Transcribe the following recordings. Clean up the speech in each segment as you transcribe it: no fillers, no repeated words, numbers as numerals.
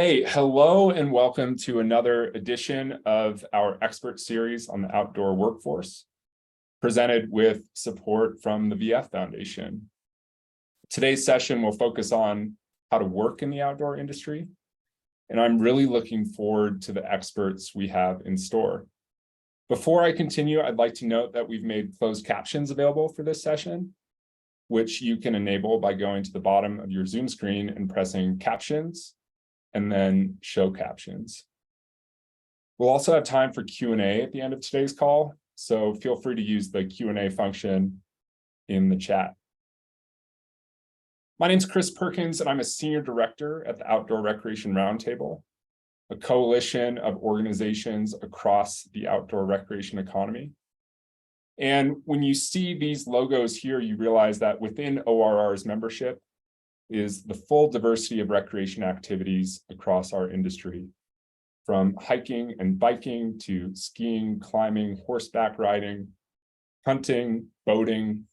Hey, hello and welcome to another edition of our expert series on the outdoor workforce, presented with support from the VF Foundation. Today's session will focus on how to work in the outdoor industry, and I'm really looking forward to the experts we have in store. Before I continue, I'd like to note that we've made closed captions available for this session, which you can enable by going to the bottom of your Zoom screen and pressing Captions, and then Show Captions. We'll also have time for Q&A at the end of today's call, so feel free to use the Q&A function in the chat. My name's Chris Perkins, and I'm a Senior Director at the Outdoor Recreation Roundtable, a coalition of organizations across the outdoor recreation economy. And when you see these logos here, you realize that within ORR's membership is the full diversity of recreation activities across our industry, from hiking and biking to skiing, climbing, horseback riding, hunting, boating,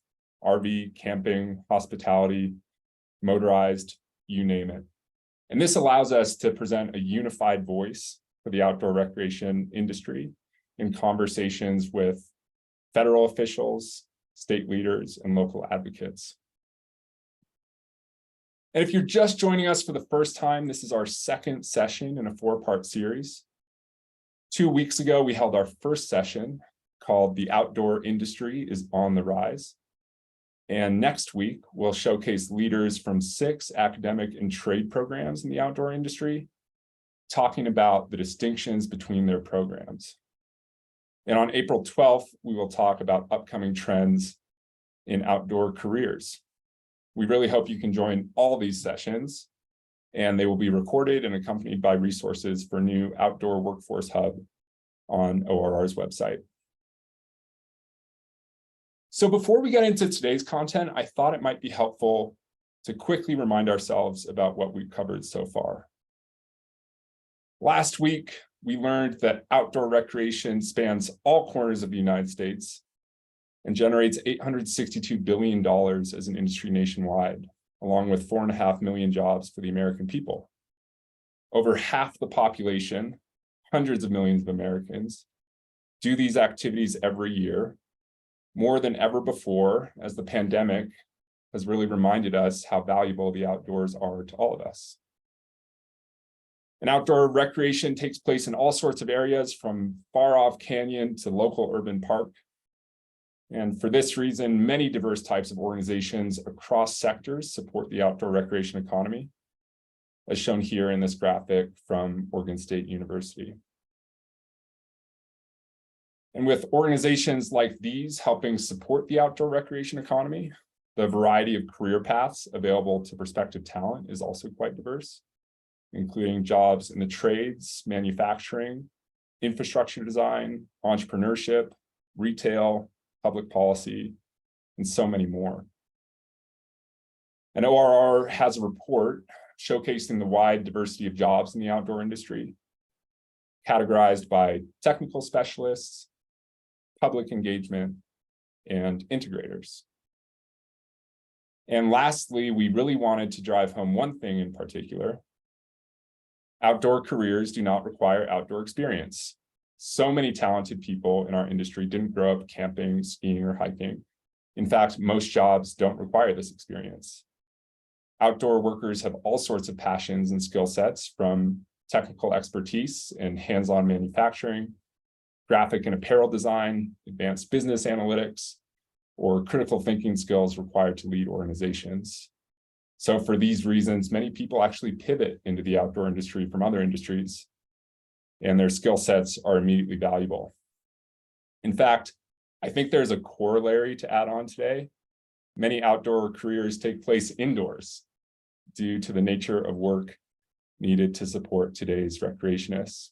RV, camping, hospitality, motorized, you name it. And this allows us to present a unified voice for the outdoor recreation industry in conversations with federal officials, state leaders, and local advocates. And if you're just joining us for the first time, this is our second session in a 4-part series. 2 weeks ago, we held our first session called The Outdoor Industry is on the Rise. And next week, we'll showcase leaders from 6 academic and trade programs in the outdoor industry, talking about the distinctions between their programs. And on April 12th, we will talk about upcoming trends in outdoor careers. We really hope you can join all these sessions, and they will be recorded and accompanied by resources for new Outdoor Workforce Hub on ORR's website. So before we get into today's content, I thought it might be helpful to quickly remind ourselves about what we've covered so far. Last week, we learned that outdoor recreation spans all corners of the United States and generates $862 billion as an industry nationwide, along with 4.5 million jobs for the American people. Over half the population, hundreds of millions of Americans, do these activities every year, more than ever before, as the pandemic has really reminded us how valuable the outdoors are to all of us. And outdoor recreation takes place in all sorts of areas, from far-off canyon to local urban park. And for this reason, many diverse types of organizations across sectors support the outdoor recreation economy, as shown here in this graphic from Oregon State University. And with organizations like these helping support the outdoor recreation economy, the variety of career paths available to prospective talent is also quite diverse, including jobs in the trades, manufacturing, infrastructure design, entrepreneurship, retail, public policy, and so many more. And ORR has a report showcasing the wide diversity of jobs in the outdoor industry, categorized by technical specialists, public engagement, and integrators. And lastly, we really wanted to drive home one thing in particular. Outdoor careers do not require outdoor experience. So many talented people in our industry didn't grow up camping, skiing, or hiking. In fact, most jobs don't require this experience. Outdoor workers have all sorts of passions and skill sets, from technical expertise and hands-on manufacturing, graphic and apparel design, advanced business analytics, or critical thinking skills required to lead organizations. So for these reasons, many people actually pivot into the outdoor industry from other industries, and their skill sets are immediately valuable. In fact, I think there's a corollary to add on today. Many outdoor careers take place indoors due to the nature of work needed to support today's recreationists.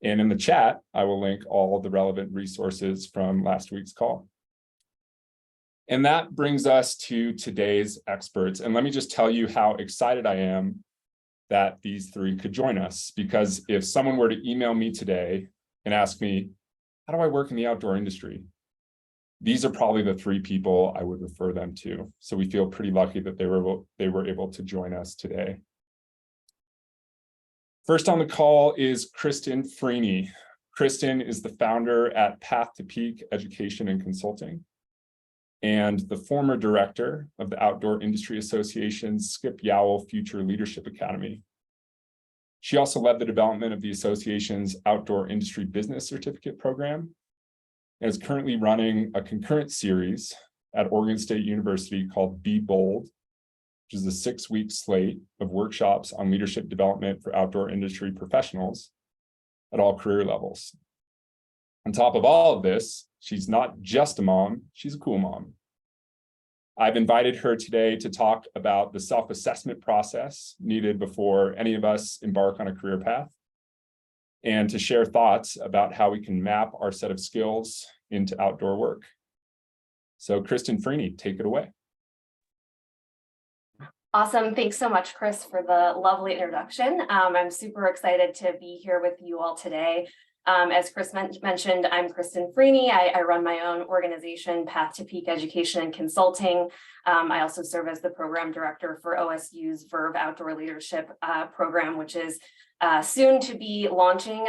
And in the chat, I will link all the relevant resources from last week's call. And that brings us to today's experts. And let me just tell you how excited I am that these 3 could join us, because if someone were to email me today and ask me, how do I work in the outdoor industry? These are probably the 3 people I would refer them to. So we feel pretty lucky that they were able to join us today. First on the call is Kristen Freaney. Kristen is the founder at Path to Peak Education and Consulting and the former director of the Outdoor Industry Association's Skip Yowell Future Leadership Academy. She also led the development of the association's Outdoor Industry Business Certificate program and is currently running a concurrent series at Oregon State University called Be Bold, which is a 6-week slate of workshops on leadership development for outdoor industry professionals at all career levels. On top of all of this, she's not just a mom, she's a cool mom. I've invited her today to talk about the self-assessment process needed before any of us embark on a career path, and to share thoughts about how we can map our set of skills into outdoor work. So Kristen Freaney, take it away. Awesome. Thanks so much, Chris, for the lovely introduction. I'm super excited to be here with you all today. As Chris mentioned, I'm Kristen Freaney. I run my own organization, Path to Peak Education and Consulting. I also serve as the program director for OSU's Verve Outdoor Leadership program, which is soon to be launching.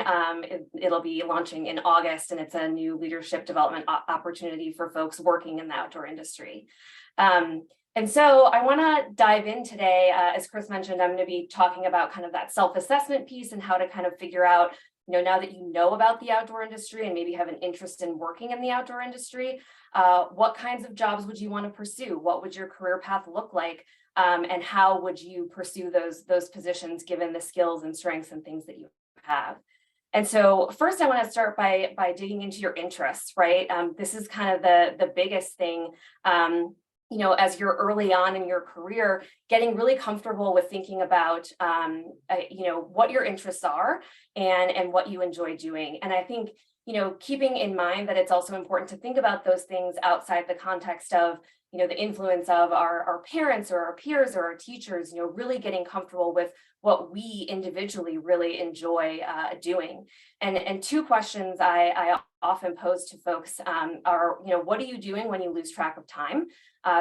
It'll be launching in August, and it's a new leadership development opportunity for folks working in the outdoor industry. And so I want to dive in today. As Chris mentioned, I'm going to be talking about kind of that self-assessment piece and how to kind of figure out, now that you know about the outdoor industry and maybe have an interest in working in the outdoor industry, what kinds of jobs would you want to pursue? What would your career path look like? And how would you pursue those positions given the skills and strengths and things that you have? And so first, I want to start by digging into your interests, right? This is kind of the biggest thing. As you're early on in your career, getting really comfortable with thinking about, what your interests are and what you enjoy doing. And I think, keeping in mind that it's also important to think about those things outside the context of, the influence of our parents or our peers or our teachers, really getting comfortable with what we individually really enjoy doing. And two questions I often pose to folks are, what are you doing when you lose track of time?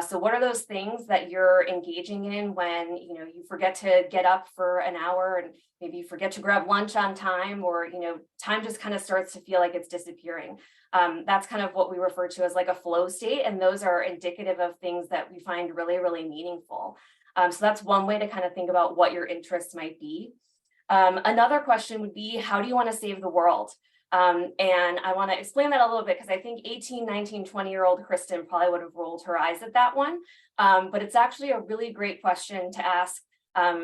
So what are those things that you're engaging in when, you forget to get up for an hour and maybe you forget to grab lunch on time, or, time just kind of starts to feel like it's disappearing. That's kind of what we refer to as like a flow state. And those are indicative of things that we find really, really meaningful. So that's one way to kind of think about what your interests might be. Another question would be, how do you want to save the world? And I want to explain that a little bit because I think 18, 19, 20-year-old Kristen probably would have rolled her eyes at that one. But it's actually a really great question to ask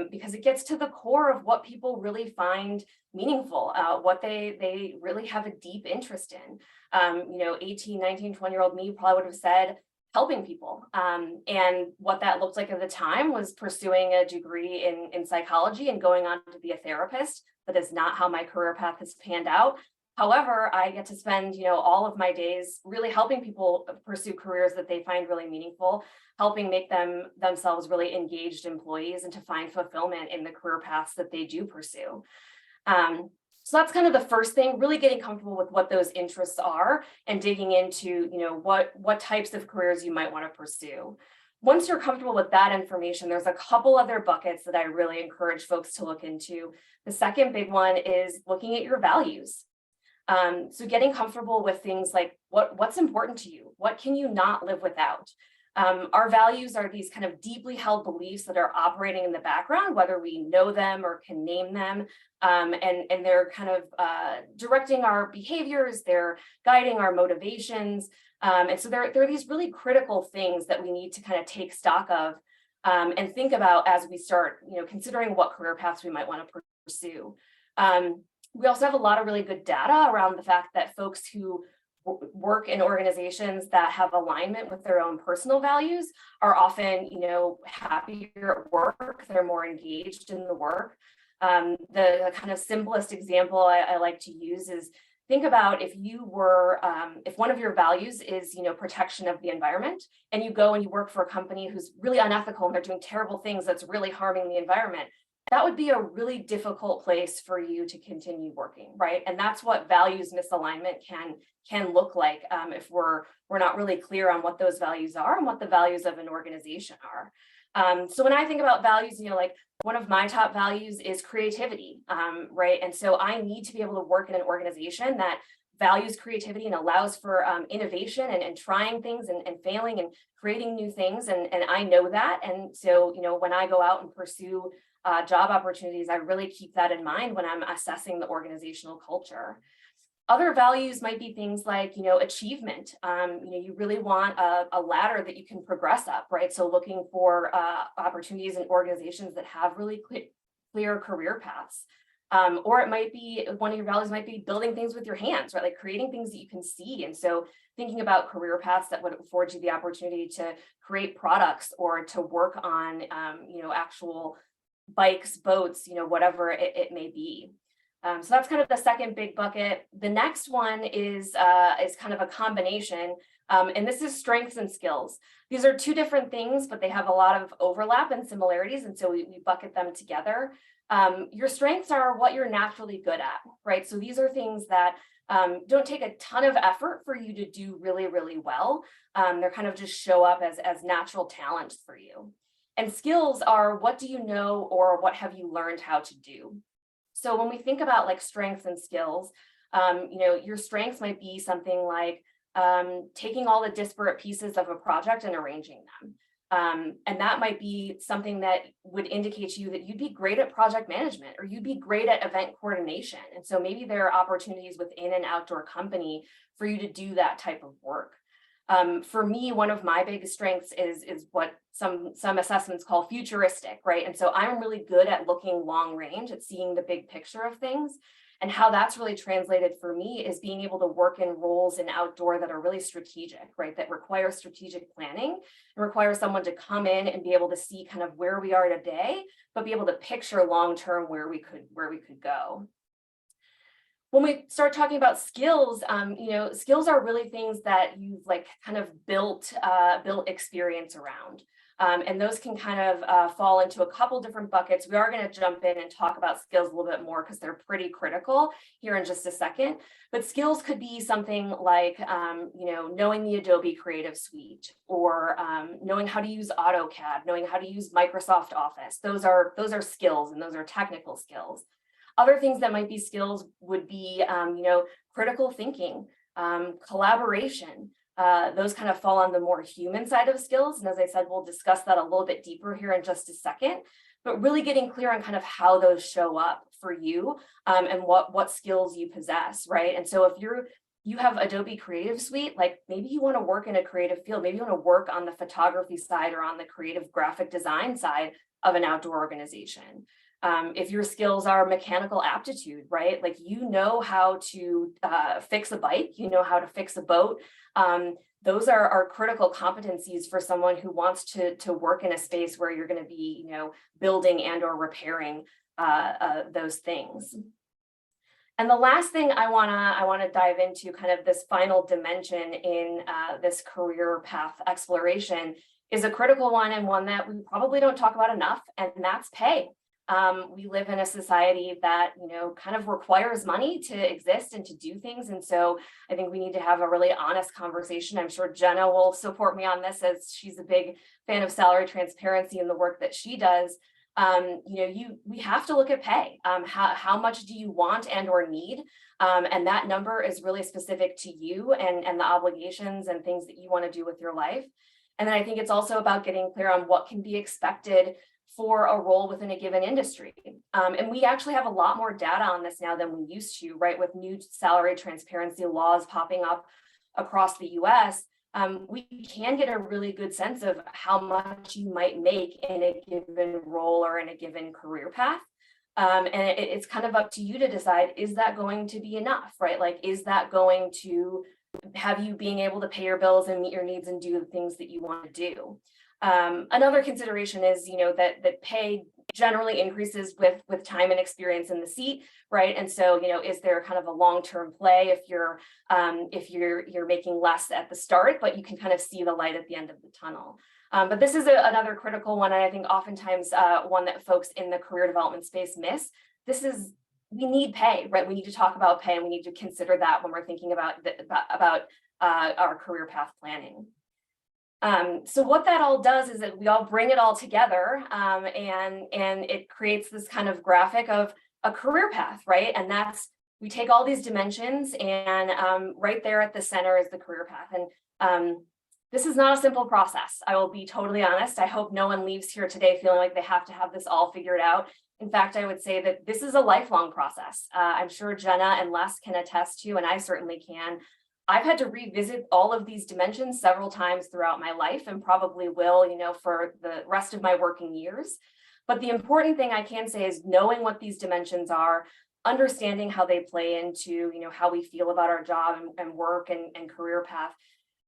because it gets to the core of what people really find meaningful, what they really have a deep interest in. 18, 19, 20-year-old me probably would have said helping people. And what that looked like at the time was pursuing a degree in psychology and going on to be a therapist. That is not how my career path has panned out. However, I get to spend, all of my days really helping people pursue careers that they find really meaningful, helping make themselves really engaged employees and to find fulfillment in the career paths that they do pursue. So that's kind of the first thing, really getting comfortable with what those interests are and digging into, what types of careers you might want to pursue. Once you're comfortable with that information, there's a couple other buckets that I really encourage folks to look into. The second big one is looking at your values. So getting comfortable with things like what's important to you, what can you not live without? Our values are these kind of deeply held beliefs that are operating in the background, whether we know them or can name them, and they're kind of directing our behaviors, they're guiding our motivations, and so there are these really critical things that we need to kind of take stock of and think about as we start, considering what career paths we might want to pursue. We also have a lot of really good data around the fact that folks who work in organizations that have alignment with their own personal values are often, happier at work. They're more engaged in the work. The kind of simplest example I like to use is think about if you were, if one of your values is, protection of the environment, and you go and you work for a company who's really unethical and they're doing terrible things that's really harming the environment. That would be a really difficult place for you to continue working, right? And that's what values misalignment can look like if we're not really clear on what those values are and what the values of an organization are. So when I think about values, like one of my top values is creativity, right? And so I need to be able to work in an organization that values creativity and allows for innovation and trying things and failing and creating new things. And I know that. And so, when I go out and pursue job opportunities, I really keep that in mind when I'm assessing the organizational culture. Other values might be things like, achievement. You really want a ladder that you can progress up, right? So looking for opportunities in organizations that have really clear career paths. Or it might be, one of your values might be building things with your hands, right? Like creating things that you can see. And so thinking about career paths that would afford you the opportunity to create products or to work on, actual bikes, boats, whatever it may be. So that's kind of the second big bucket. The next one is kind of a combination, and this is strengths and skills. These are two different things, but they have a lot of overlap and similarities, and so we bucket them together. Your strengths are what you're naturally good at, right? So these are things that don't take a ton of effort for you to do really, really well. They're kind of just show up as natural talents for you. And skills are what do you know or what have you learned how to do? So when we think about like strengths and skills, your strengths might be something like taking all the disparate pieces of a project and arranging them. And that might be something that would indicate to you that you'd be great at project management or you'd be great at event coordination. And so maybe there are opportunities within an outdoor company for you to do that type of work. For me, one of my biggest strengths is what some assessments call futuristic, right? And so I'm really good at looking long range, at seeing the big picture of things. And how that's really translated for me is being able to work in roles in outdoor that are really strategic, right? That require strategic planning and require someone to come in and be able to see kind of where we are today, but be able to picture long-term where we could go. When we start talking about skills, skills are really things that you've like kind of built experience around. And those can kind of fall into a couple different buckets. We are going to jump in and talk about skills a little bit more because they're pretty critical here in just a second. But skills could be something like, knowing the Adobe Creative Suite or knowing how to use AutoCAD, knowing how to use Microsoft Office. Those are skills and those are technical skills. Other things that might be skills would be, critical thinking, collaboration. Those kind of fall on the more human side of skills. And as I said, we'll discuss that a little bit deeper here in just a second, but really getting clear on kind of how those show up for you and what skills you possess, right? And so if you have Adobe Creative Suite, like maybe you want to work in a creative field, maybe you want to work on the photography side or on the creative graphic design side of an outdoor organization. If your skills are mechanical aptitude, right? Like how to fix a bike, how to fix a boat. Those are critical competencies for someone who wants to work in a space where you're going to be, building and or repairing those things. And the last thing I wanna dive into, kind of this final dimension in this career path exploration, is a critical one and one that we probably don't talk about enough, and that's pay. We live in a society that, kind of requires money to exist and to do things. And so I think we need to have a really honest conversation. I'm sure Jenna will support me on this as she's a big fan of salary transparency in the work that she does. We have to look at pay. How much do you want and or need? And that number is really specific to you and the obligations and things that you want to do with your life. And then I think it's also about getting clear on what can be expected for a role within a given industry. And we actually have a lot more data on this now than we used to, right? With new salary transparency laws popping up across the US, we can get a really good sense of how much you might make in a given role or in a given career path. And it's kind of up to you to decide, is that going to be enough, right? Like, is that going to have you being able to pay your bills and meet your needs and do the things that you want to do? Another consideration is, that pay generally increases with time and experience in the seat, right? And so, is there kind of a long-term play if you're making less at the start, but you can kind of see the light at the end of the tunnel. But this is another critical one, and I think oftentimes one that folks in the career development space miss. We need pay, right? We need to talk about pay, and we need to consider that when we're thinking about our career path planning. So what that all does is that we all bring it all together, and it creates this kind of graphic of a career path, right? And that's, we take all these dimensions, and right there at the center is the career path. And this is not a simple process. I will be totally honest. I hope no one leaves here today feeling like they have to have this all figured out. In fact, I would say that this is a lifelong process. I'm sure Jenna and Les can attest to, and I certainly can. I've had to revisit all of these dimensions several times throughout my life, and probably will, for the rest of my working years. But the important thing I can say is knowing what these dimensions are, understanding how they play into, how we feel about our job and work and career path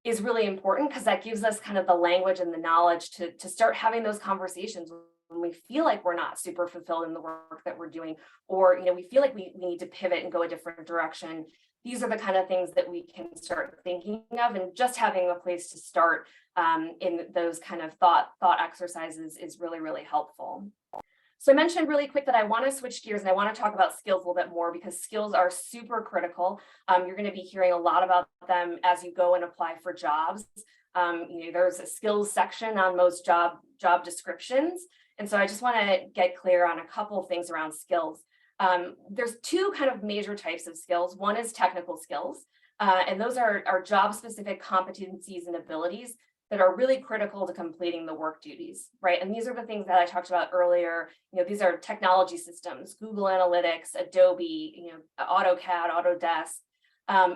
is really important, because that gives us kind of the language and the knowledge to start having those conversations when we feel like we're not super fulfilled in the work that we're doing, or we feel like we need to pivot and go a different direction. These are the kind of things that we can start thinking of, and just having a place to start in those kind of thought exercises is really, really helpful. So I mentioned really quick that I want to switch gears and I want to talk about skills a little bit more, because skills are super critical. You're going to be hearing a lot about them as you go and apply for jobs. There's a skills section on most job descriptions. And so I just want to get clear on a couple of things around skills. There's two kind of major types of skills. One is technical skills, and those are job-specific competencies and abilities that are really critical to completing the work duties, right? And these are the things that I talked about earlier. These are technology systems, Google Analytics, Adobe, AutoCAD, Autodesk.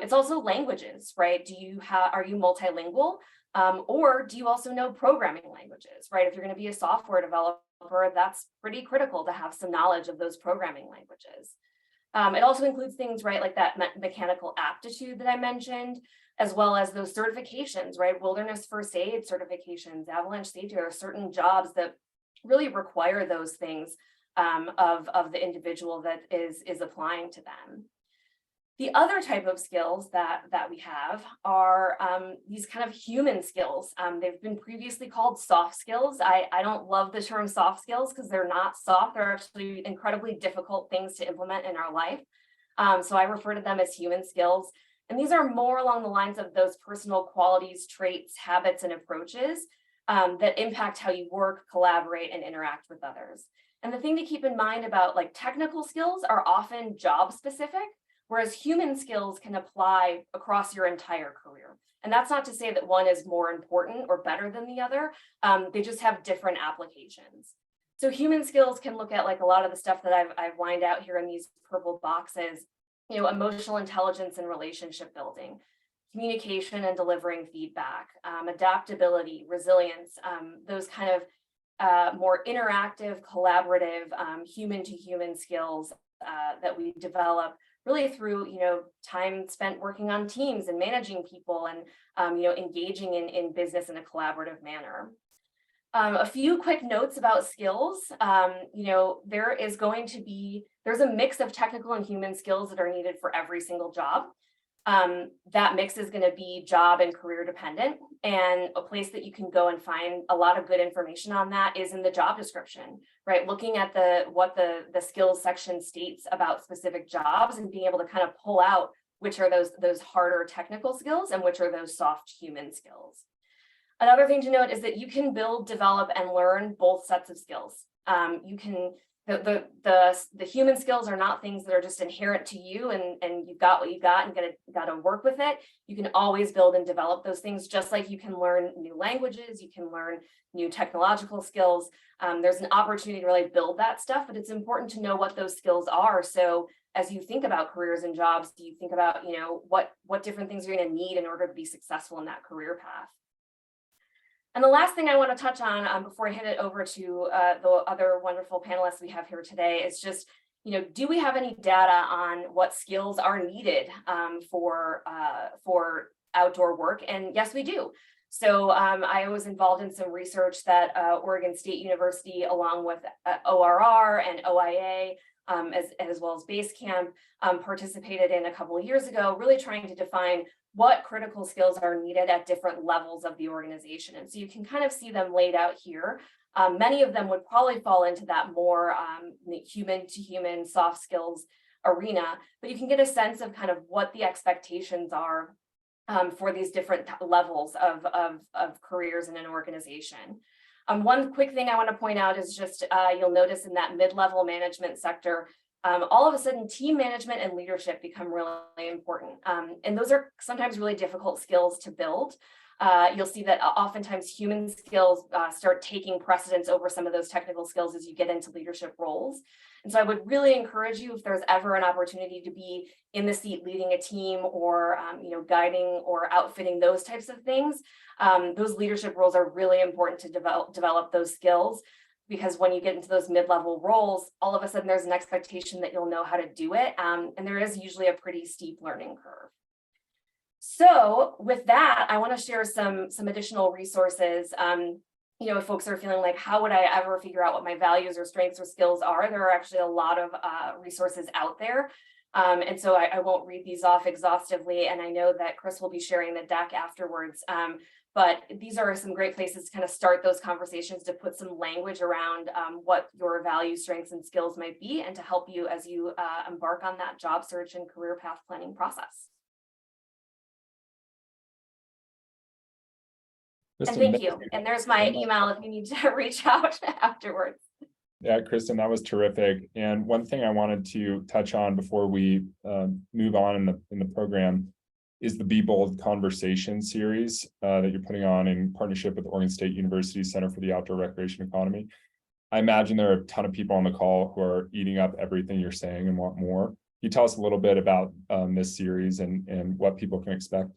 It's also languages, right? Are you multilingual? Or do you also know programming languages, right? If you're going to be a software developer, that's pretty critical to have some knowledge of those programming languages. It also includes things, right, like that mechanical aptitude that I mentioned, as well as those certifications, right? Wilderness first aid certifications, avalanche safety. There are certain jobs that really require those things of the individual that is applying to them. The other type of skills that we have are these kind of human skills. They've been previously called soft skills. I don't love the term soft skills because they're not soft. They're actually incredibly difficult things to implement in our life. So I refer to them as human skills. And these are more along the lines of those personal qualities, traits, habits, and approaches that impact how you work, collaborate, and interact with others. And the thing to keep in mind about like technical skills are often job specific, whereas human skills can apply across your entire career. And that's not to say that one is more important or better than the other. They just have different applications. So human skills can look at like a lot of the stuff that I've lined out here in these purple boxes, emotional intelligence and relationship building, communication and delivering feedback, adaptability, resilience, those kind of more interactive, collaborative, human to human skills that we develop really through, time spent working on teams and managing people and, engaging in business in a collaborative manner. A few quick notes about skills. There's a mix of technical and human skills that are needed for every single job. That mix is going to be job and career dependent, and a place that you can go and find a lot of good information on that is in the job description, right? Looking at what the skills section states about specific jobs and being able to kind of pull out which are those harder technical skills and which are those soft human skills. Another thing to note is that you can build, develop, and learn both sets of skills. The human skills are not things that are just inherent to you and you've got what you got and got to work with it. You can always build and develop those things, just like you can learn new languages, you can learn new technological skills. There's an opportunity to really build that stuff, but it's important to know what those skills are. So as you think about careers and jobs, do you think about, what different things you're going to need in order to be successful in that career path? And the last thing I want to touch on before I hand it over to the other wonderful panelists we have here today is just, do we have any data on what skills are needed for outdoor work? And yes, we do. So I was involved in some research that Oregon State University, along with ORR and OIA, as well as Basecamp, participated in a couple of years ago, really trying to define what critical skills are needed at different levels of the organization. And so you can kind of see them laid out here. Many of them would probably fall into that more human to human soft skills arena, but you can get a sense of kind of what the expectations are for these different levels of careers in an organization. One quick thing I want to point out is just you'll notice in that mid-level management sector, all of a sudden team management and leadership become really important. And those are sometimes really difficult skills to build. You'll see that oftentimes human skills start taking precedence over some of those technical skills as you get into leadership roles. And so I would really encourage you, if there's ever an opportunity to be in the seat leading a team or guiding or outfitting those types of things, those leadership roles are really important to develop those skills, because when you get into those mid-level roles, all of a sudden there's an expectation that you'll know how to do it. And there is usually a pretty steep learning curve. So with that, I want to share some additional resources. If folks are feeling like, how would I ever figure out what my values or strengths or skills are? There are actually a lot of resources out there. And so I won't read these off exhaustively. And I know that Chris will be sharing the deck afterwards. But these are some great places to kind of start those conversations, to put some language around what your values, strengths, and skills might be, and to help you as you embark on that job search and career path planning process. Kristen, and thank you. And there's my email if you need to reach out afterwards. Yeah, Kristen, that was terrific. And one thing I wanted to touch on before we move on in the program is the Be Bold Conversation series that you're putting on in partnership with Oregon State University Center for the Outdoor Recreation Economy. I imagine there are a ton of people on the call who are eating up everything you're saying and want more. Can you tell us a little bit about this series and what people can expect?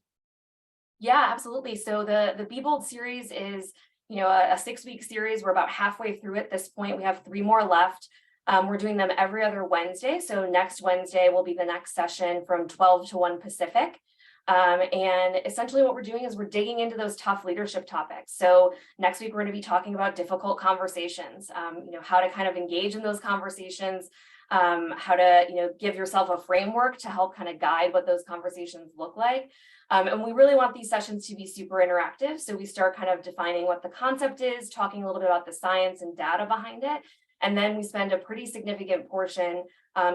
Yeah, absolutely. So the Be Bold series is, a 6-week series. We're about halfway through at this point. We have 3 more left. We're doing them every other Wednesday. So next Wednesday will be the next session from 12 to 1 Pacific. And essentially what we're doing is we're digging into those tough leadership topics. So next week, we're going to be talking about difficult conversations, how to kind of engage in those conversations, how to, give yourself a framework to help kind of guide what those conversations look like. And we really want these sessions to be super interactive. So we start kind of defining what the concept is, talking a little bit about the science and data behind it. And then we spend a pretty significant portion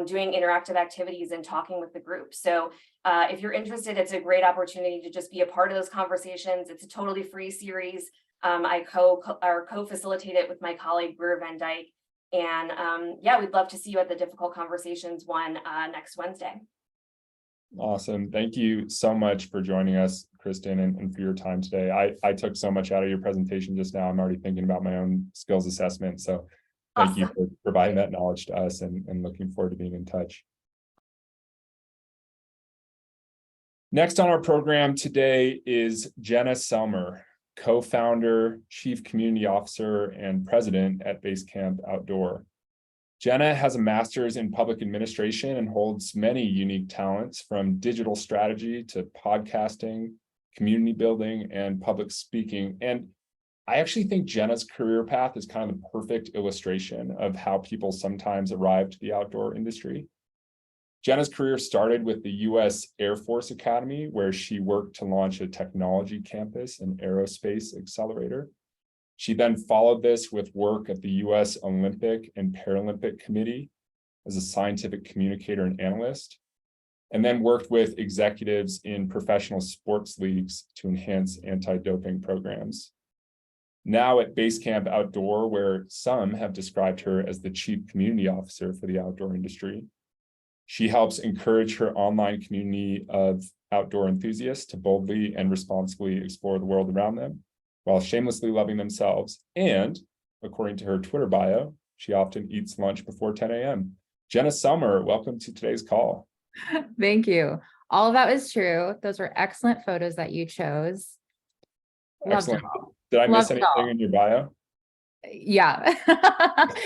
doing interactive activities and talking with the group. So if you're interested, it's a great opportunity to just be a part of those conversations. It's a totally free series. I co-facilitate it with my colleague, Greer Van Dyke. And we'd love to see you at the Difficult Conversations one next Wednesday. Awesome. Thank you so much for joining us, Kristen, and for your time today. I took so much out of your presentation just now. I'm already thinking about my own skills assessment. So thank you for providing that knowledge to us, and looking forward to being in touch. Next on our program today is Jenna Celmer, co-founder, chief community officer, and president at Basecamp Outdoor. Jenna has a master's in public administration and holds many unique talents, from digital strategy to podcasting, community building, and public speaking. And I actually think Jenna's career path is kind of the perfect illustration of how people sometimes arrive to the outdoor industry. Jenna's career started with the U.S. Air Force Academy, where she worked to launch a technology campus and aerospace accelerator. She then followed this with work at the U.S. Olympic and Paralympic Committee as a scientific communicator and analyst, and then worked with executives in professional sports leagues to enhance anti-doping programs. Now at Basecamp Outdoor, where some have described her as the chief community officer for the outdoor industry, she helps encourage her online community of outdoor enthusiasts to boldly and responsibly explore the world around them, while shamelessly loving themselves. And according to her Twitter bio, she often eats lunch before 10 a.m. Jenna Celmer, welcome to today's call. Thank you. All of that was true. Those were excellent photos that you chose. Excellent. Did I miss anything in your bio? Yeah.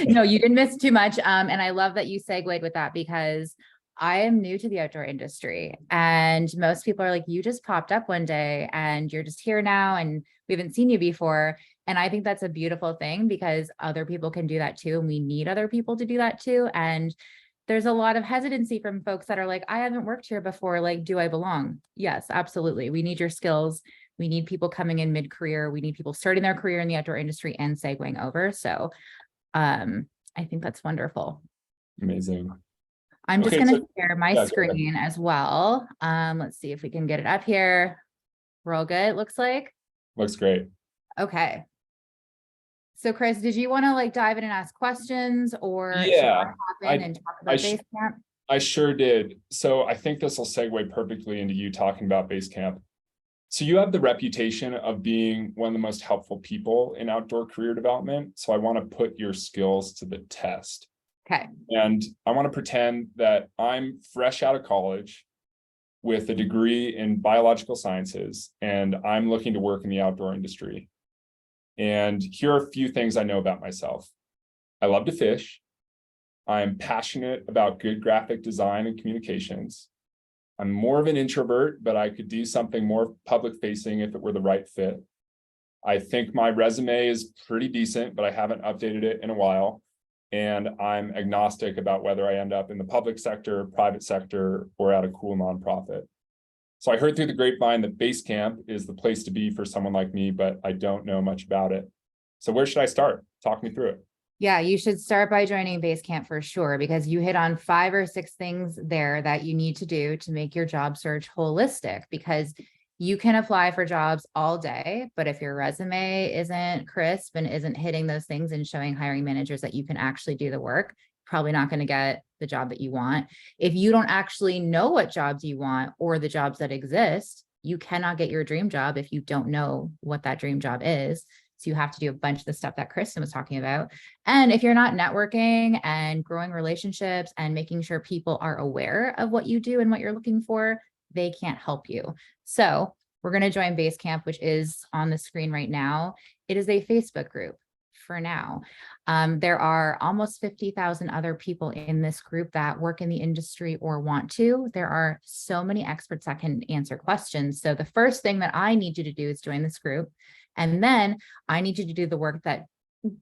No, you didn't miss too much. And I love that you segued with that, because I am new to the outdoor industry, and most people are like, you just popped up one day and you're just here now and we haven't seen you before. And I think that's a beautiful thing, because other people can do that too. And we need other people to do that too. And there's a lot of hesitancy from folks that are like, I haven't worked here before. Like, do I belong? Yes, absolutely. We need your skills. We need people coming in mid-career. We need people starting their career in the outdoor industry and segueing over. So I think that's wonderful. Amazing. I'm just going to share my screen as well. Let's see if we can get it up here. We're all good, it looks like. Looks great. Okay. So Chris, did you want to like dive in and ask questions, or should Yeah, I hop in I- and talk I about sh- Basecamp? I sure did. So I think this will segue perfectly into you talking about Basecamp. So you have the reputation of being one of the most helpful people in outdoor career development. So I want to put your skills to the test. Okay. And I want to pretend that I'm fresh out of college with a degree in biological sciences, and I'm looking to work in the outdoor industry. And here are a few things I know about myself. I love to fish. I'm passionate about good graphic design and communications. I'm more of an introvert, but I could do something more public facing if it were the right fit. I think my resume is pretty decent, but I haven't updated it in a while. And I'm agnostic about whether I end up in the public sector, private sector, or at a cool nonprofit. So I heard through the grapevine that Basecamp is the place to be for someone like me, but I don't know much about it. So where should I start? Talk me through it. Yeah, you should start by joining Basecamp for sure, because you hit on 5 or 6 things there that you need to do to make your job search holistic, because you can apply for jobs all day, but if your resume isn't crisp and isn't hitting those things and showing hiring managers that you can actually do the work, probably not going to get the job that you want. If you don't actually know what jobs you want or the jobs that exist, you cannot get your dream job if you don't know what that dream job is. So you have to do a bunch of the stuff that Kristen was talking about. And if you're not networking and growing relationships and making sure people are aware of what you do and what you're looking for, they can't help you. So we're going to join Basecamp, which is on the screen right now. It is a Facebook group for now. There are almost 50,000 other people in this group that work in the industry or want to. There are so many experts that can answer questions. So the first thing that I need you to do is join this group. And then I need you to do the work that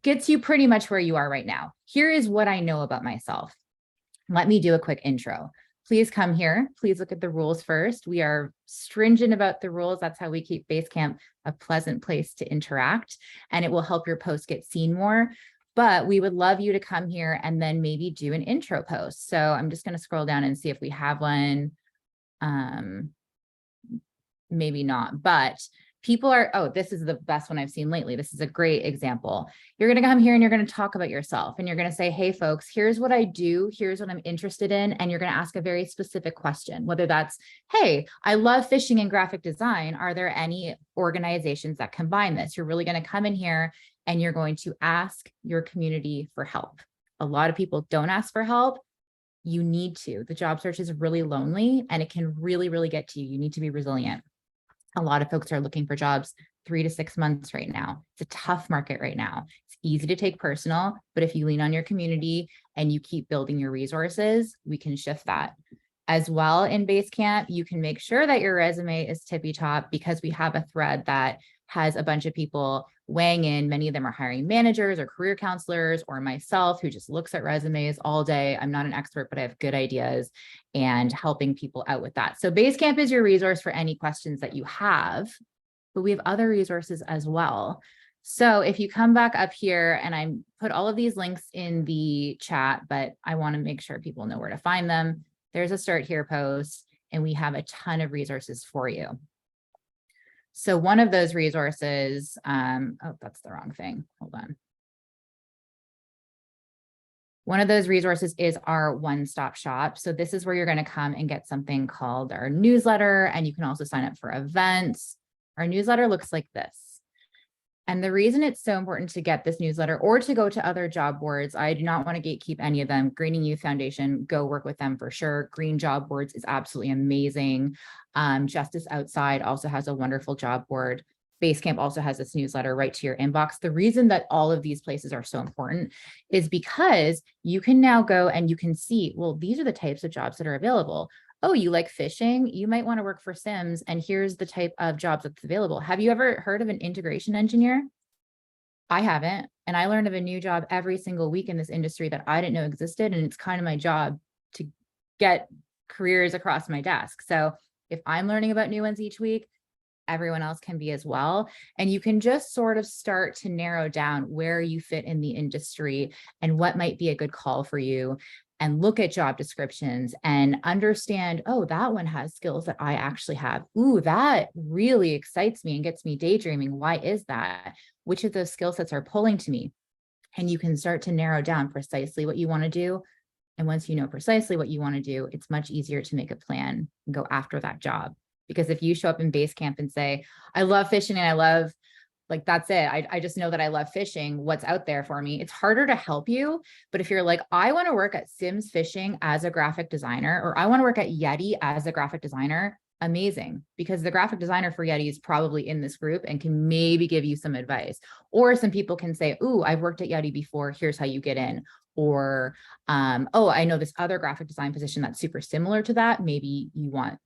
gets you pretty much where you are right now. Here is what I know about myself. Let me do a quick intro. Please come here. Please look at the rules first. We are stringent about the rules. That's how we keep Basecamp a pleasant place to interact, and it will help your post get seen more. But we would love you to come here and then maybe do an intro post. So I'm just going to scroll down and see if we have one. Maybe not, but people are, oh, this is the best one I've seen lately. This is a great example. You're going to come here and you're going to talk about yourself, and you're going to say, hey folks, here's what I do. Here's what I'm interested in. And you're going to ask a very specific question, whether that's, hey, I love fishing and graphic design. Are there any organizations that combine this? You're really going to come in here and you're going to ask your community for help. A lot of people don't ask for help. You need to. The job search is really lonely and it can really, really get to you. You need to be resilient. A lot of folks are looking for jobs 3 to 6 months right now. It's a tough market right now. It's easy to take personal, but if you lean on your community and you keep building your resources, we can shift that. As well, in Basecamp, you can make sure that your resume is tippy top, because we have a thread that has a bunch of people weighing in. Many of them are hiring managers or career counselors, or myself, who just looks at resumes all day. I'm not an expert, but I have good ideas, and helping people out with that. So Basecamp is your resource for any questions that you have, but we have other resources as well. So if you come back up here, and I put all of these links in the chat, but I want to make sure people know where to find them. There's a start here post, and we have a ton of resources for you. So one of those resources, oh, that's the wrong thing. Hold on. One of those resources is our one-stop shop. So this is where you're going to come and get something called our newsletter, and you can also sign up for events. Our newsletter looks like this. And the reason it's so important to get this newsletter or to go to other job boards, I do not want to gatekeep any of them. Greening Youth Foundation, go work with them for sure. Green Job Boards is absolutely amazing. Justice Outside also has a wonderful job board. Basecamp also has this newsletter right to your inbox. The reason that all of these places are so important is because you can now go and you can see, well, these are the types of jobs that are available. Oh, you like fishing? You might want to work for Sims, and here's the type of jobs that's available. Have you ever heard of an integration engineer? I haven't. And I learned of a new job every single week in this industry that I didn't know existed. And it's kind of my job to get careers across my desk. So if I'm learning about new ones each week, everyone else can be as well. And you can just sort of start to narrow down where you fit in the industry and what might be a good call for you. and look at job descriptions and understand, oh, that one has skills that I actually have. Ooh, that really excites me and gets me daydreaming. Why is that? Which of those skill sets are pulling to me? And you can start to narrow down precisely what you want to do. And once you know precisely what you want to do, it's much easier to make a plan and go after that job. Because if you show up in Basecamp and say, I love fishing and I love, like, that's it. I just know that I love fishing. What's out there for me? It's harder to help you. But if you're like, I want to work at Sims Fishing as a graphic designer, or I want to work at Yeti as a graphic designer, amazing. Because the graphic designer for Yeti is probably in this group and can maybe give you some advice. Or some people can say, ooh, I've worked at Yeti before. Here's how you get in. Or, oh, I know this other graphic design position that's super similar to that. Maybe you want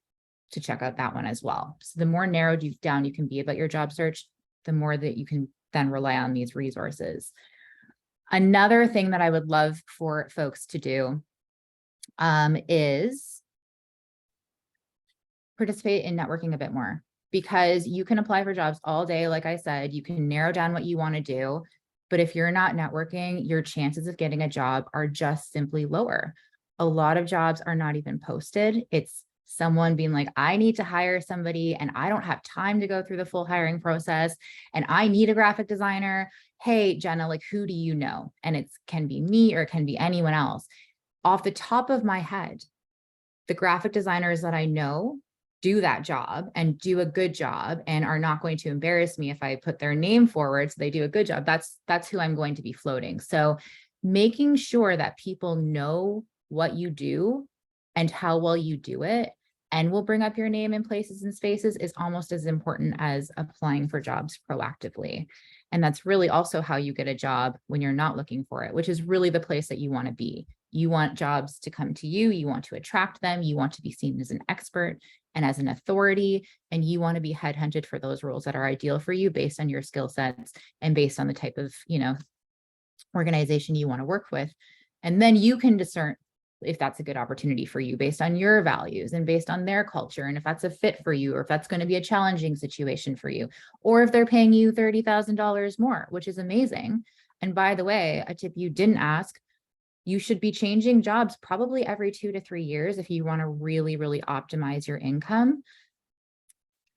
to check out that one as well. So the more narrowed down you can be about your job search, the more that you can then rely on these resources. Another thing that I would love for folks to do is participate in networking a bit more, because you can apply for jobs all day. Like I said, you can narrow down what you want to do, but if you're not networking, your chances of getting a job are just simply lower. A lot of jobs are not even posted. It's someone being like, I need to hire somebody and I don't have time to go through the full hiring process and I need a graphic designer. Hey, Jenna, like, who do you know? And it can be me or it can be anyone else. Off the top of my head, the graphic designers that I know do that job and do a good job and are not going to embarrass me if I put their name forward. So they do a good job. That's who I'm going to be floating. So making sure that people know what you do and how well you do it, and will bring up your name in places and spaces, is almost as important as applying for jobs proactively. And that's really also how you get a job when you're not looking for it, which is really the place that you want to be. You want jobs to come to you. You want to attract them. You want to be seen as an expert and as an authority, and you want to be headhunted for those roles that are ideal for you based on your skill sets and based on the type of, organization you want to work with. And then you can discern if that's a good opportunity for you based on your values and based on their culture, and if that's a fit for you, or if that's going to be a challenging situation for you, or if they're paying you $30,000 more, which is amazing. And by the way, a tip you didn't ask, you should be changing jobs probably every 2 to 3 years if you want to really, really optimize your income.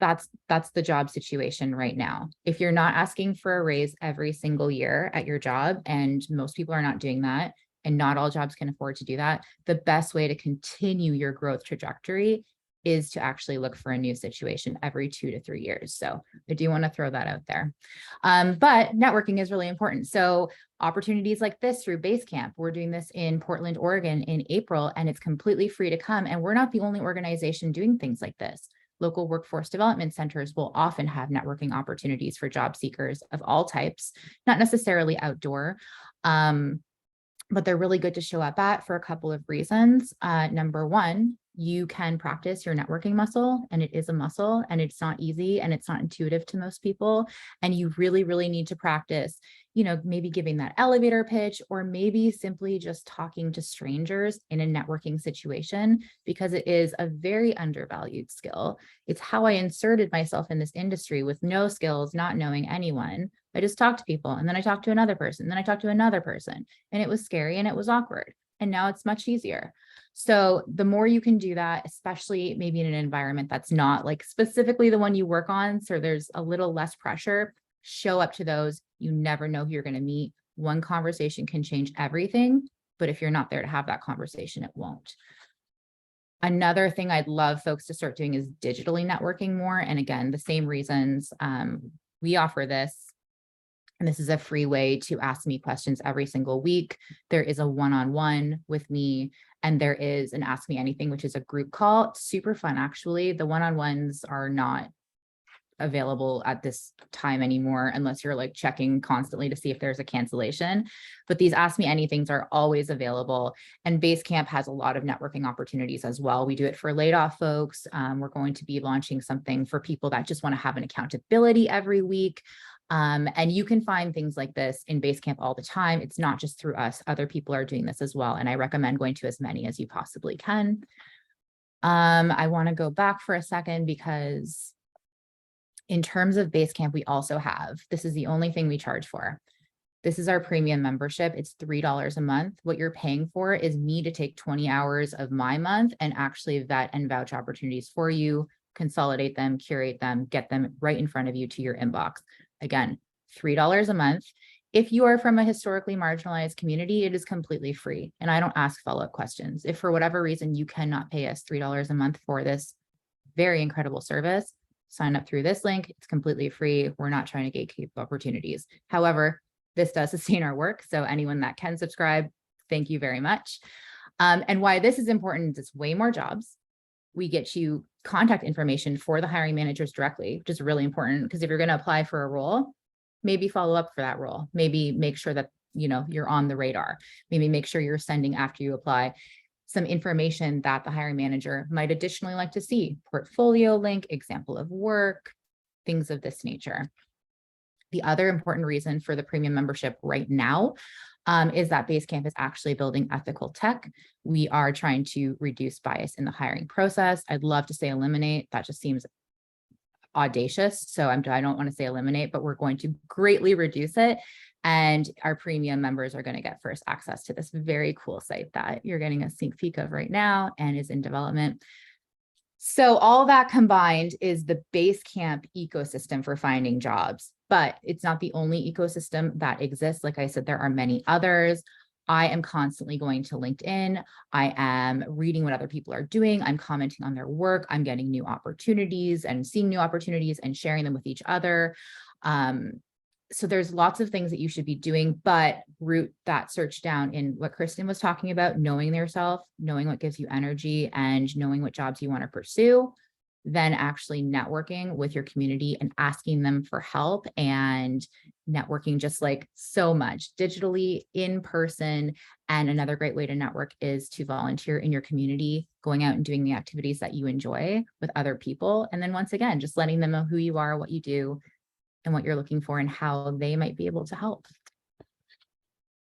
That's the job situation right now. If you're not asking for a raise every single year at your job, and most people are not doing that, and not all jobs can afford to do that, the best way to continue your growth trajectory is to actually look for a new situation every 2 to 3 years. So I do want to throw that out there. But networking is really important. So opportunities like this through Basecamp, we're doing this in Portland, Oregon in April, and it's completely free to come. And we're not the only organization doing things like this. Local workforce development centers will often have networking opportunities for job seekers of all types, not necessarily outdoor. But they're really good to show up at for a couple of reasons. Number one, you can practice your networking muscle, and it is a muscle, and it's not easy, and it's not intuitive to most people. And you really, really need to practice, maybe giving that elevator pitch, or maybe simply just talking to strangers in a networking situation, because it is a very undervalued skill. It's how I inserted myself in this industry with no skills, not knowing anyone. I just talked to people, and then I talked to another person, then I talked to another person, and it was scary and it was awkward. And now it's much easier. So the more you can do that, especially maybe in an environment that's not like specifically the one you work on, so there's a little less pressure, show up to those. You never know who you're going to meet. One conversation can change everything, but if you're not there to have that conversation, it won't. Another thing I'd love folks to start doing is digitally networking more. And again, the same reasons we offer this. And this is a free way to ask me questions every single week. There is a one-on-one with me, and there is an Ask Me Anything, which is a group call. It's super fun, actually. The one-on-ones are not available at this time anymore, unless you're like checking constantly to see if there's a cancellation. But these Ask Me Anythings are always available. And Basecamp has a lot of networking opportunities as well. We do it for laid off folks. We're going to be launching something for people that just want to have an accountability every week. And you can find things like this in Basecamp all the time. It's not just through us. Other people are doing this as well. And I recommend going to as many as you possibly can. I want to go back for a second, because in terms of Basecamp, we also have, this is the only thing we charge for, This is our premium membership. It's $3 a month. What you're paying for is me to take 20 hours of my month and actually vet and vouch opportunities for you, consolidate them, curate them, get them right in front of you to your inbox. Again, $3 a month. If you are from a historically marginalized community, it is completely free. And I don't ask follow-up questions. If for whatever reason you cannot pay us $3 a month for this very incredible service, sign up through this link. It's completely free. We're not trying to gatekeep opportunities. However, this does sustain our work. So anyone that can subscribe, thank you very much. And why this is important is it's way more jobs. We get you contact information for the hiring managers directly, which is really important because if you're going to apply for a role, maybe follow up for that role. Maybe make sure that, you're on the radar. Maybe make sure you're sending after you apply some information that the hiring manager might additionally like to see. Portfolio link, example of work, things of this nature. The other important reason for the premium membership right now is that Basecamp is actually building ethical tech. We are trying to reduce bias in the hiring process. I'd love to say eliminate. That just seems audacious. So I don't want to say eliminate, but we're going to greatly reduce it. And our premium members are going to get first access to this very cool site that you're getting a sneak peek of right now and is in development. So all that combined is the Basecamp ecosystem for finding jobs, but it's not the only ecosystem that exists. Like I said, there are many others. I am constantly going to LinkedIn. I am reading what other people are doing. I'm commenting on their work. I'm getting new opportunities and seeing new opportunities and sharing them with each other. So there's lots of things that you should be doing, but root that search down in what Kristen was talking about, knowing yourself, knowing what gives you energy and knowing what jobs you want to pursue, then actually networking with your community and asking them for help and networking just like so much digitally, in person. And another great way to network is to volunteer in your community, going out and doing the activities that you enjoy with other people. And then once again, just letting them know who you are, what you do, and what you're looking for and how they might be able to help.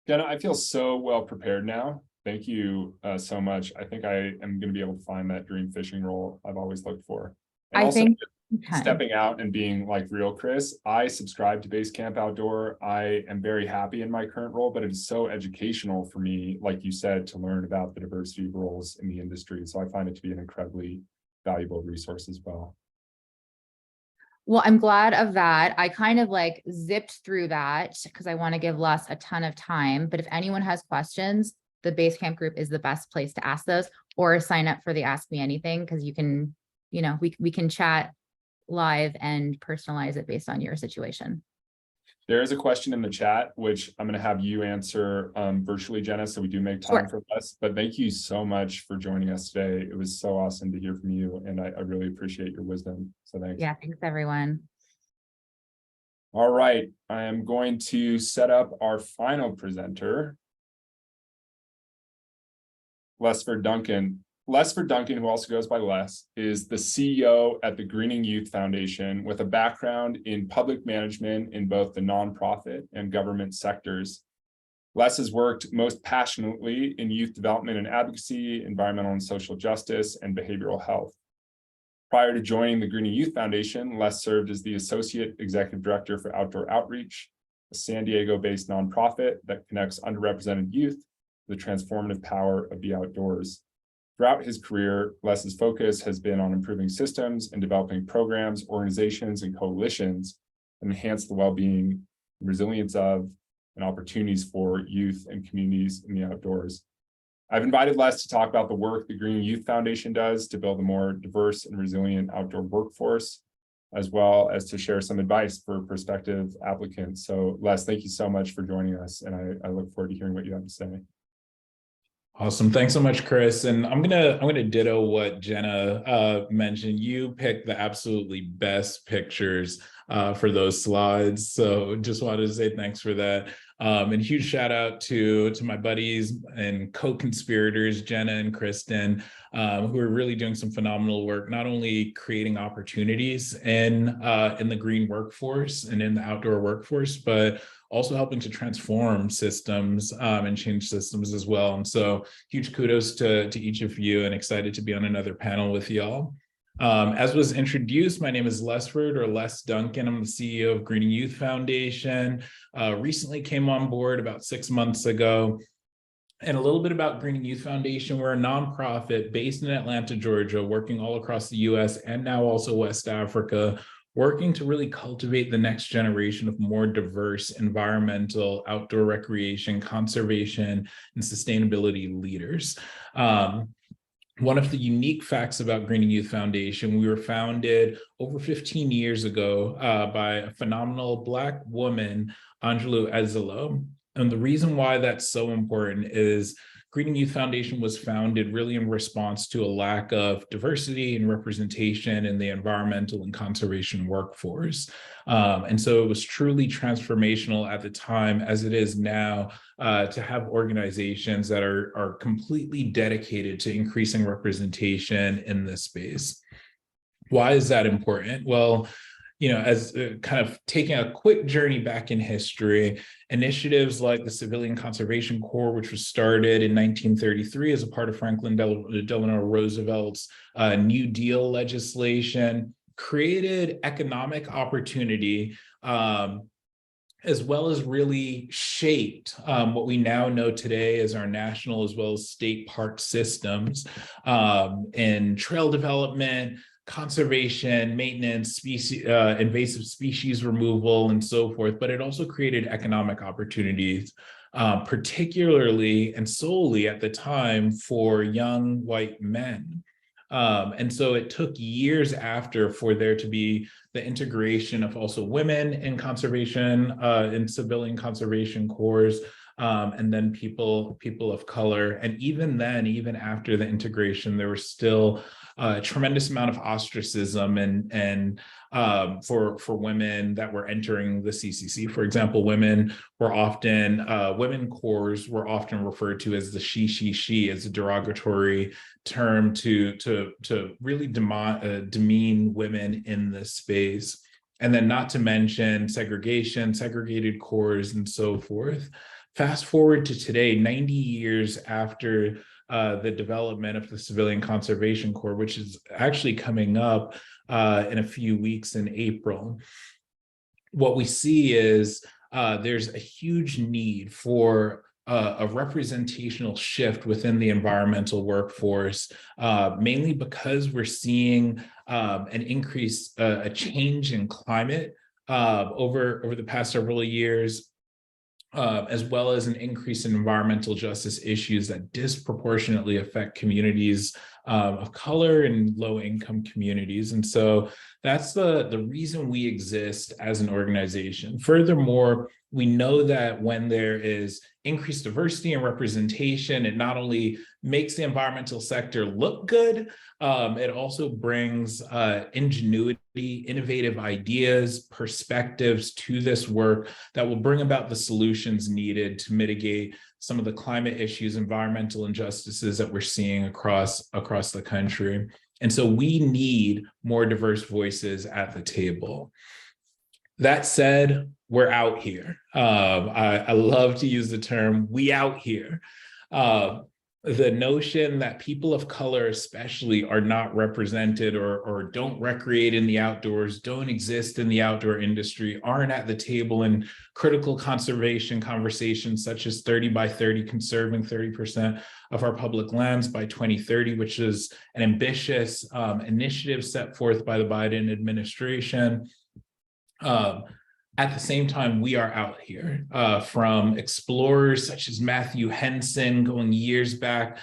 Jenna, I feel so well prepared now. Thank you so much. I think I am going to be able to find that dream fishing role I've always looked for. And I also think stepping out and being like real Chris, I subscribe to Basecamp Outdoor. I am very happy in my current role, but it is so educational for me, like you said, to learn about the diversity of roles in the industry. So I find it to be an incredibly valuable resource as well. Well, I'm glad of that. I kind of like zipped through that because I want to give Les a ton of time. But if anyone has questions, the Basecamp group is the best place to ask those, or sign up for the Ask Me Anything, because you can, we can chat live and personalize it based on your situation. There is a question in the chat, which I'm going to have you answer virtually, Jenna, so we do make time for us. But thank you so much for joining us today. It was so awesome to hear from you, and I really appreciate your wisdom. So thanks. Yeah, thanks, everyone. All right, I am going to set up our final presenter, Lesford Duncan. Lesford Duncan, who also goes by Les, is the CEO at the Greening Youth Foundation with a background in public management in both the nonprofit and government sectors. Les has worked most passionately in youth development and advocacy, environmental and social justice, and behavioral health. Prior to joining the Greening Youth Foundation, Les served as the Associate Executive Director for Outdoor Outreach, a San Diego-based nonprofit that connects underrepresented youth to the transformative power of the outdoors. Throughout his career, Les's focus has been on improving systems and developing programs, organizations, and coalitions that enhance the well-being, resilience of, and opportunities for youth and communities in the outdoors. I've invited Les to talk about the work the Green Youth Foundation does to build a more diverse and resilient outdoor workforce, as well as to share some advice for prospective applicants. So Les, thank you so much for joining us, and I look forward to hearing what you have to say. Awesome. Thanks so much, Chris. And I'm gonna ditto what Jenna mentioned. You picked the absolutely best pictures for those slides. So just wanted to say thanks for that. And huge shout out to my buddies and co-conspirators, Jenna and Kristen, who are really doing some phenomenal work, not only creating opportunities in the green workforce and in the outdoor workforce, but also helping to transform systems and change systems as well. And so huge kudos to each of you, and excited to be on another panel with y'all. As was introduced, my name is Lesford, or Les Duncan. I'm the CEO of Greening Youth Foundation. Recently came on board about 6 months ago. And a little bit about Greening Youth Foundation. We're a nonprofit based in Atlanta, Georgia, working all across the US and now also West Africa, working to really cultivate the next generation of more diverse environmental, outdoor recreation, conservation, and sustainability leaders. One of the unique facts about Greening Youth Foundation, we were founded over 15 years ago by a phenomenal Black woman, Angelou Ezelo. And the reason why that's so important is Greening Youth Foundation was founded really in response to a lack of diversity and representation in the environmental and conservation workforce. And so it was truly transformational at the time, as it is now, to have organizations that are completely dedicated to increasing representation in this space. Why is that important? Well, as kind of taking a quick journey back in history, initiatives like the Civilian Conservation Corps, which was started in 1933 as a part of Franklin Delano Roosevelt's New Deal legislation, created economic opportunity, as well as really shaped what we now know today as our national as well as state park systems, in trail development, conservation, maintenance, species, invasive species removal, and so forth. But it also created economic opportunities, particularly and solely at the time for young white men. And so it took years after for there to be the integration of also women in conservation, in civilian conservation corps, and then people of color. And even then, even after the integration, there was still a tremendous amount of ostracism and for women that were entering the CCC. For example, women corps were often referred to as the she, as a derogatory term to really demean women in this space. And then not to mention segregation, segregated corps, and so forth. Fast forward to today, 90 years after the development of the Civilian Conservation Corps, which is actually coming up in a few weeks in April. What we see is there's a huge need for a representational shift within the environmental workforce, mainly because we're seeing an increase, a change in climate over the past several years, as well as an increase in environmental justice issues that disproportionately affect communities of color and low-income communities. And so that's the reason we exist as an organization. Furthermore, we know that when there is increased diversity and representation, it not only makes the environmental sector look good, it also brings ingenuity, innovative ideas, perspectives to this work that will bring about the solutions needed to mitigate some of the climate issues, environmental injustices that we're seeing across the country. And so we need more diverse voices at the table. That said, we're out here. I love to use the term, we out here. The notion that people of color especially are not represented or don't recreate in the outdoors, don't exist in the outdoor industry, aren't at the table in critical conservation conversations such as 30 by 30, conserving 30% of our public lands by 2030, which is an ambitious initiative set forth by the Biden administration. At the same time, we are out here, from explorers such as Matthew Henson going years back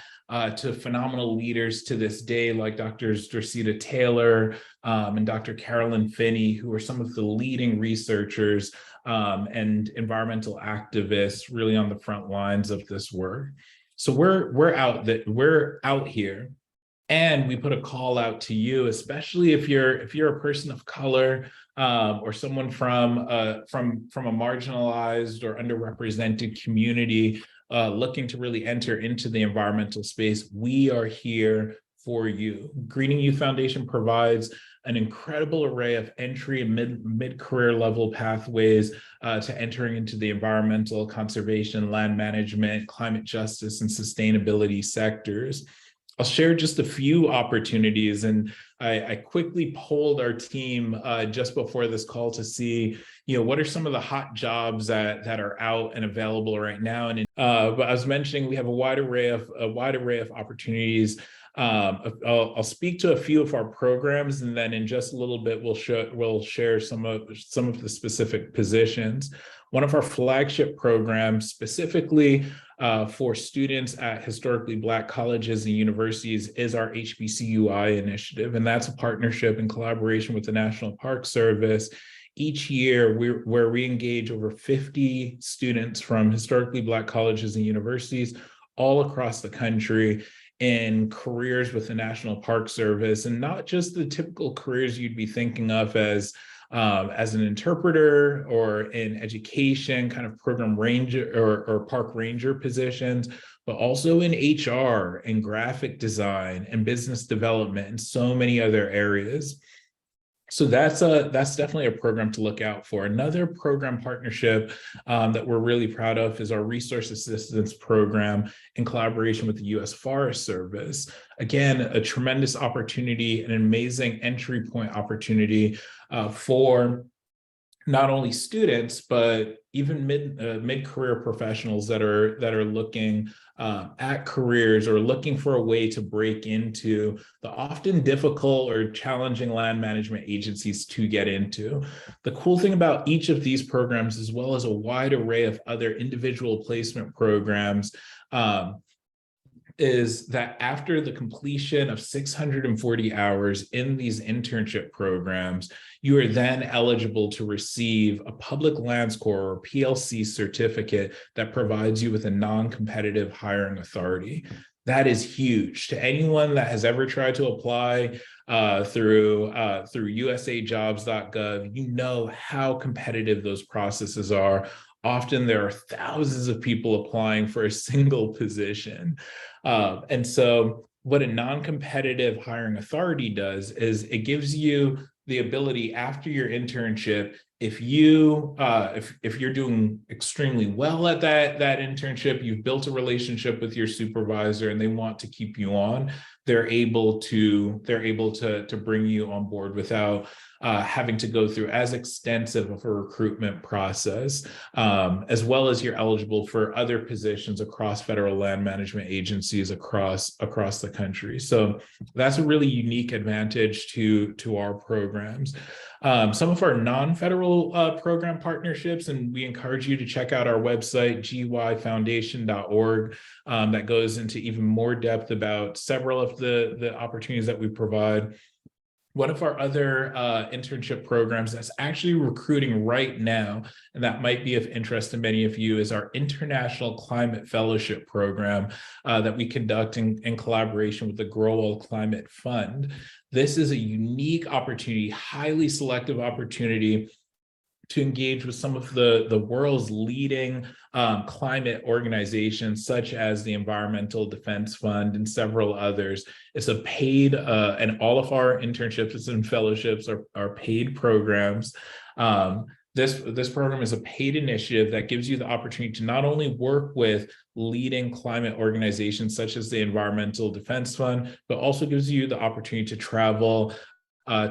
to phenomenal leaders to this day like Dr. Dorsita Taylor and Dr. Carolyn Finney, who are some of the leading researchers and environmental activists really on the front lines of this work. So we're out here. And we put a call out to you, especially if you're a person of color or someone from a marginalized or underrepresented community looking to really enter into the environmental space. We are here for you. Greening Youth Foundation provides an incredible array of entry and mid-career level pathways to entering into the environmental, conservation, land management, climate justice, and sustainability sectors. I'll share just a few opportunities, and I quickly polled our team just before this call to see, what are some of the hot jobs that are out and available right now. And but I was mentioning we have a wide array of opportunities. I'll speak to a few of our programs, and then in just a little bit we'll share some of the specific positions. One of our flagship programs, specifically for students at historically Black colleges and universities, is our HBCUI initiative, and that's a partnership in collaboration with the National Park Service. Each year, where we engage over 50 students from historically Black colleges and universities all across the country in careers with the National Park Service, and not just the typical careers you'd be thinking of as an interpreter or in education, kind of program ranger or park ranger positions, but also in HR and graphic design and business development and so many other areas. So that's definitely a program to look out for. Another program partnership that we're really proud of is our resource assistance program in collaboration with the U.S. Forest Service. Again, a tremendous opportunity, an amazing entry point opportunity for not only students, but even mid-career professionals that are looking at careers or looking for a way to break into the often difficult or challenging land management agencies to get into. The cool thing about each of these programs, as well as a wide array of other individual placement programs, is that after the completion of 640 hours in these internship programs, you are then eligible to receive a Public Lands Corps or PLC certificate that provides you with a non-competitive hiring authority. That is huge. To anyone that has ever tried to apply through usajobs.gov, you know how competitive those processes are. Often there are thousands of people applying for a single position. And so what a non-competitive hiring authority does is it gives you the ability after your internship, if you're doing extremely well at that internship, you've built a relationship with your supervisor and they want to keep you on, they're able to bring you on board without having to go through as extensive of a recruitment process, as well as you're eligible for other positions across federal land management agencies across the country. So that's a really unique advantage to our programs. Some of our non-federal program partnerships, and we encourage you to check out our website, gyfoundation.org, that goes into even more depth about several of the opportunities that we provide. One of our other internship programs that's actually recruiting right now, and that might be of interest to many of you, is our International Climate Fellowship Program that we conduct in collaboration with the Growell Climate Fund. This is a unique opportunity, highly selective opportunity to engage with some of the world's leading climate organizations, such as the Environmental Defense Fund and several others. It's a paid, and all of our internships and fellowships are paid programs. This program is a paid initiative that gives you the opportunity to not only work with leading climate organizations such as the Environmental Defense Fund, but also gives you the opportunity to travel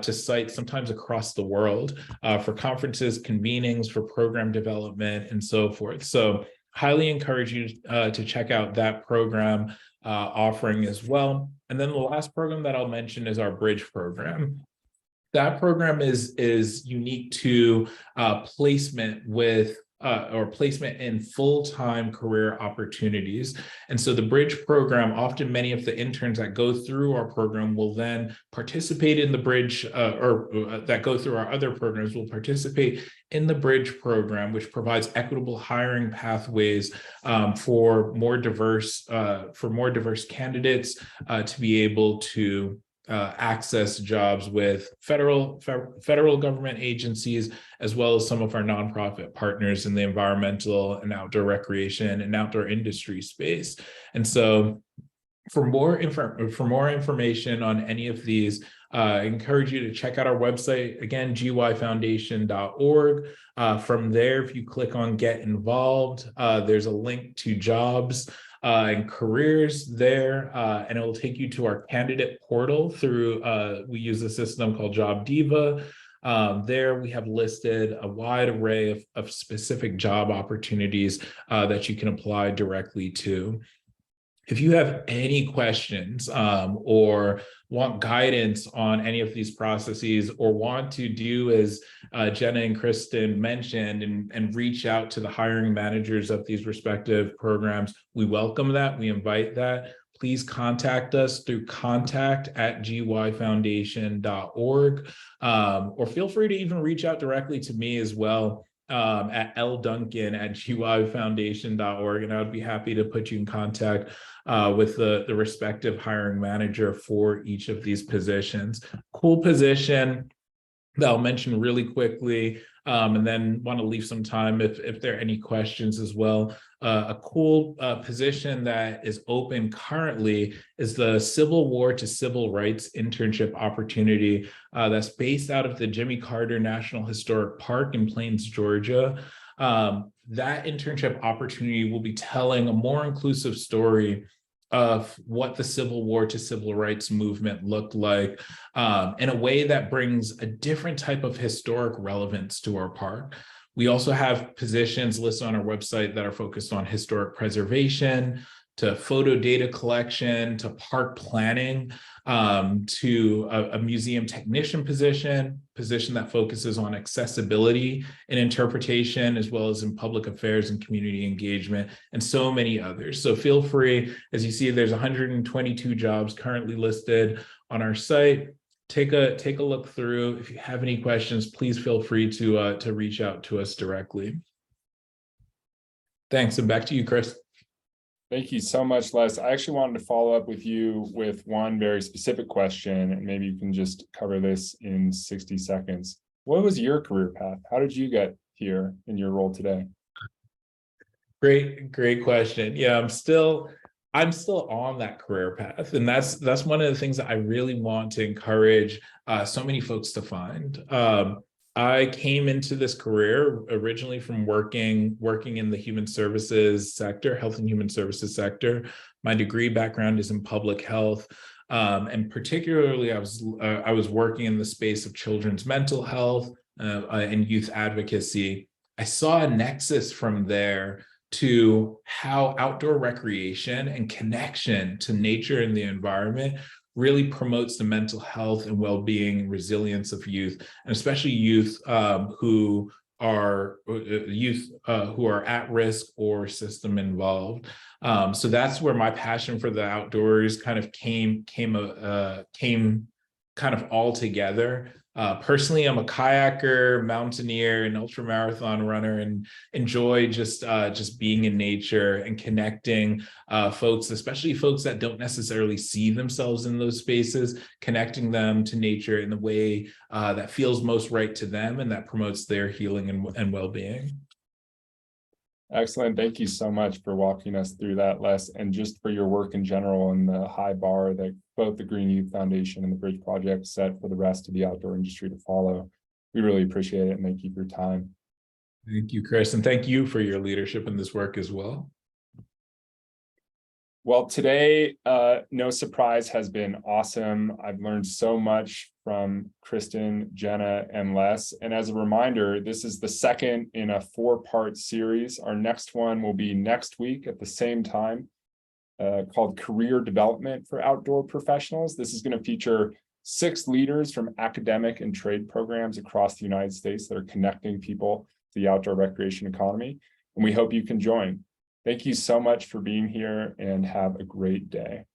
to sites sometimes across the world for conferences, convenings, for program development, and so forth. So highly encourage you to check out that program offering as well. And then the last program that I'll mention is our Bridge program. That program is unique to placement with or placement in full-time career opportunities. And so the Bridge program, often many of the interns that go through our program will then participate in the Bridge, or that go through our other programs will participate in the Bridge program, which provides equitable hiring pathways for more diverse candidates to be able to access jobs with federal government agencies, as well as some of our nonprofit partners in the environmental and outdoor recreation and outdoor industry space. And so for more information on any of these, I encourage you to check out our website, again, gyfoundation.org. From there, if you click on Get Involved, there's a link to jobs and careers there, and it will take you to our candidate portal through, we use a system called Job Diva. There we have listed a wide array of specific job opportunities that you can apply directly to. If you have any questions or want guidance on any of these processes, or want to do as Jenna and Kristen mentioned and reach out to the hiring managers of these respective programs, we welcome that. We invite that. Please contact us through contact@gyfoundation.org, or feel free to even reach out directly to me as well at lduncan@gyfoundation.org, and I would be happy to put you in contact with the respective hiring manager for each of these positions. Cool position that I'll mention really quickly, and then want to leave some time if there are any questions as well. A cool position that is open currently is the Civil War to Civil Rights internship opportunity that's based out of the Jimmy Carter National Historic Park in Plains, Georgia. That internship opportunity will be telling a more inclusive story of what the Civil War to Civil Rights movement looked like in a way that brings a different type of historic relevance to our park. We also have positions listed on our website that are focused on historic preservation, to photo data collection, to park planning, to a museum technician position that focuses on accessibility and interpretation, as well as in public affairs and community engagement, and so many others. So feel free, as you see, there's 122 jobs currently listed on our site. Take a look through. If you have any questions, please feel free to reach out to us directly. Thanks, and back to you, Chris. Thank you so much, Les. I actually wanted to follow up with you with one very specific question, and maybe you can just cover this in 60 seconds. What was your career path? How did you get here in your role today? Great question. Yeah, I'm still on that career path, and that's one of the things that I really want to encourage so many folks to find. I came into this career originally from working in the human services sector, health and human services sector. My degree background is in public health, and particularly I was working in the space of children's mental health and youth advocacy. I saw a nexus from there to how outdoor recreation and connection to nature and the environment really promotes the mental health and well-being and resilience of youth, and especially youth who are at risk or system involved. So that's where my passion for the outdoors kind of came kind of all together. Personally, I'm a kayaker, mountaineer, and ultramarathon runner, and enjoy just being in nature and connecting folks, especially folks that don't necessarily see themselves in those spaces, connecting them to nature in the way that feels most right to them and that promotes their healing and well-being. Excellent. Thank you so much for walking us through that, Les, and just for your work in general and the high bar that both the Green Youth Foundation and the Bridge Project set for the rest of the outdoor industry to follow. We really appreciate it, and thank you for your time. Thank you, Chris, and thank you for your leadership in this work as well. Well, today, no surprise, has been awesome. I've learned so much from Kristen, Jenna, and Les. And as a reminder, this is the second in a 4-part series. Our next one will be next week at the same time, called Career Development for Outdoor Professionals. This is going to feature 6 leaders from academic and trade programs across the United States that are connecting people to the outdoor recreation economy. And we hope you can join. Thank you so much for being here, and have a great day.